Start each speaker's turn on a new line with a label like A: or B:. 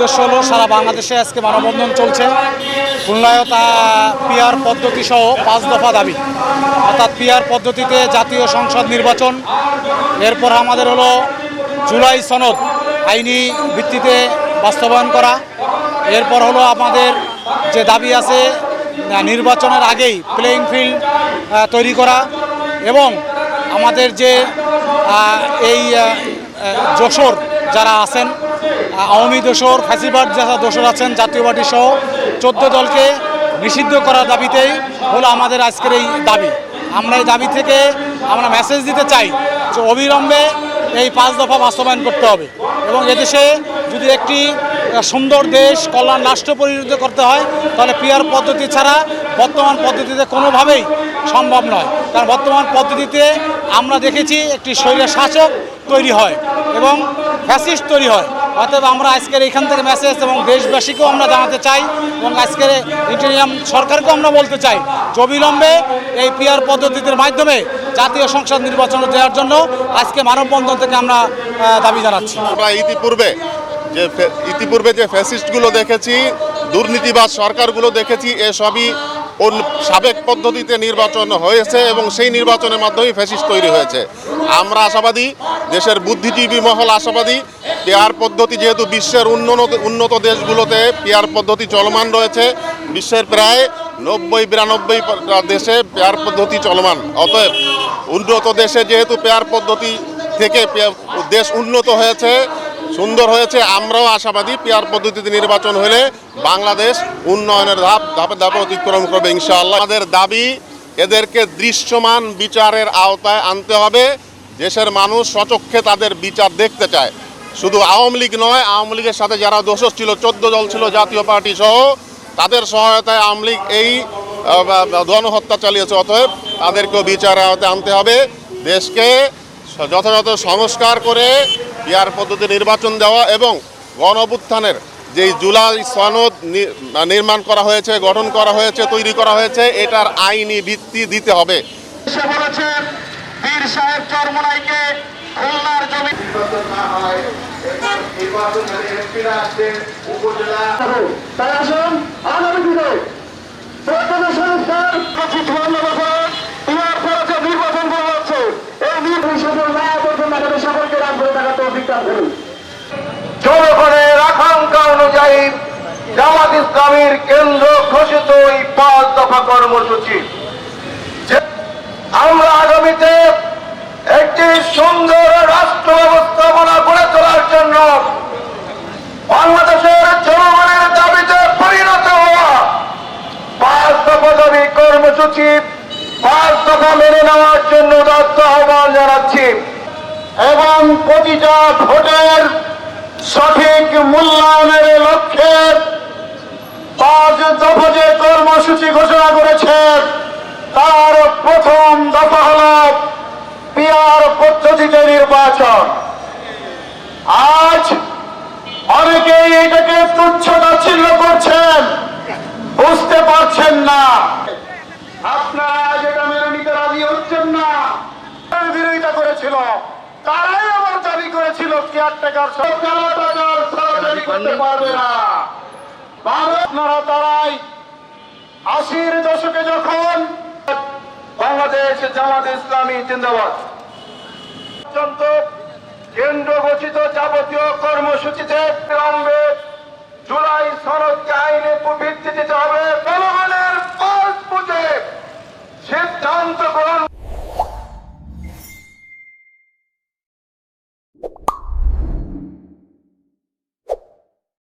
A: উদ্দেশ্য হলো সারা বাংলাদেশে আজকে মানববন্ধন চলছে। খুলনায় তা পিআর পদ্ধতি সহ 5 দফা দাবি, অর্থাৎ পিআর পদ্ধতিতে জাতীয় সংসদ নির্বাচন, এরপর আমাদের হলো জুলাই সনদ আইনি ভিত্তিতে বাস্তবায়ন করা, এরপর হলো আমাদের যে দাবি আছে নির্বাচনের আগেই প্লেইং ফিল্ড তৈরি করা, এবং আমাদের যে এই দোসর যারা আছেন, আওয়ামী দোসর, ফ্যাসিবাদ যারা দোসর আছেন, জাতীয় পার্টি সহ 14 দলকে নিষিদ্ধ করার দাবিতেই হলো আমাদের আজকের এই দাবি। আমরা এই দাবি থেকে আমরা মেসেজ দিতে চাই যে অবিলম্বে এই 5 দফা বাস্তবায়ন করতে হবে, এবং এদেশে যদি একটি সুন্দর দেশ কল্যাণ রাষ্ট্র পরিণত করতে হয় তাহলে পিআর পদ্ধতি ছাড়া বর্তমান পদ্ধতিতে কোনোভাবেই সম্ভব নয়। কারণ বর্তমান পদ্ধতিতে আমরা দেখেছি একটি স্বৈর শাসক তৈরি হয় এবং ফ্যাসিস্ট তৈরি হয়। অতএব আমরা আজকের এখান থেকে মেসেজ এবং দেশবাসীকেও আমরা জানাতে চাই, এবং আজকের ইন্টারিয়াম সরকারকেও আমরা বলতে চাই যে অবিলম্বে এই পিআর পদ্ধতির মাধ্যমে জাতীয় সংসদ নির্বাচন দেওয়ার জন্য আজকে মানববন্ধন থেকে আমরা দাবি জানাচ্ছি।
B: আমরা ইতিপূর্বে যে ফ্যাসিস্টগুলো দেখেছি, দুর্নীতিবাজ সরকারগুলো দেখেছি, এসবই সাবেক পদ্ধতিতে নির্বাচন হয়েছে এবং সেই নির্বাচনের মাধ্যমেই ফ্যাসিস্ট তৈরি হয়েছে। আমরা আশাবাদী, দেশের বুদ্ধিজীবী মহল আশাবাদী, পিআর পদ্ধতি যেহেতু বিশ্বের উন্নত দেশগুলোতে পিআর পদ্ধতি চলমান রয়েছে, বিশ্বের প্রায় 90-92 দেশে পিআর পদ্ধতি চলমান। অতএব উন্নত দেশে যেহেতু পিআর পদ্ধতি থেকে দেশ উন্নত হয়েছে, সুন্দর হয়েছে, আমরাও আশাবাদী পিআর পদ্ধতিতে নির্বাচন হলে বাংলাদেশ উন্নয়নের ধাপে ধাপে অতিক্রম করবে ইনশাআল্লাহ। আমাদের দাবি, এদেরকে দৃশ্যমান বিচারের আওতায় আনতে হবে। দেশের মানুষ স্বচক্ষে তাদের বিচার দেখতে চায়। শুধু আওয়ামী লীগ নয়, আওয়ামী লীগের সাথে যারা দোষর ছিল, 14 দল ছিল জাতীয় পার্টি সহ, তাদের সহায়তায় আওয়ামী লীগ এই গণহত্যা চালিয়েছে। অতএব তাদেরকেও বিচারের আওতায় আনতে হবে। দেশকে যথাযথ সংস্কার করে পিআর পদ্ধতি নির্বাচন দেওয়া এবং গণঅভ্যুত্থানের যেই জুলাই সনদ নির্মাণ করা হয়েছে, গঠন করা হয়েছে, তৈরি করা হয়েছে, এটার আইনি ভিত্তি দিতে হবে।
C: জনগণের আকাঙ্ক্ষা অনুযায়ী জামাত ইসলামীর কেন্দ্র ঘোষিত এই 5 দফা কর্মসূচি, আমরা আগামীতে একটি সুন্দর রাষ্ট্র ব্যবস্থাপনা গড়ে তোলার জন্য বাংলাদেশের জনগণের দাবিতে পরিণত হওয়া 5 দফা দাবি কর্মসূচি 5 দফা মেনে নেওয়ার জন্য আহ্বান জানাচ্ছি, এবং প্রতিটা ভোটের সঠিক মূল্যায়নের লক্ষ্যে 5 দফা যে কর্মসূচি ঘোষণা করেছে তার প্রথম দফা হল পিআর পদ্ধতিতে নির্বাচন। আজ অনেকেই এটাকে তুচ্ছ-তাচ্ছিল্য করছেন, বুঝতে পারছেন না। আপনারা যেটা মেনে নিতে রাজি হচ্ছেন না, বিরোধিতা করেছিল, তারাই আবার দাবি করেছিল কেয়ারটেকার সরকার সরাসরি করতে পারবে না। আপনারা তারাই 80-র দশকে যখন বাংলাদেশ জামাত ইসলামী জিন্দাবাদ পর্যন্ত কেন্দ্র ঘোষিত যাবতীয় কর্মসূচিতে বিলম্বে জুলাই সনদ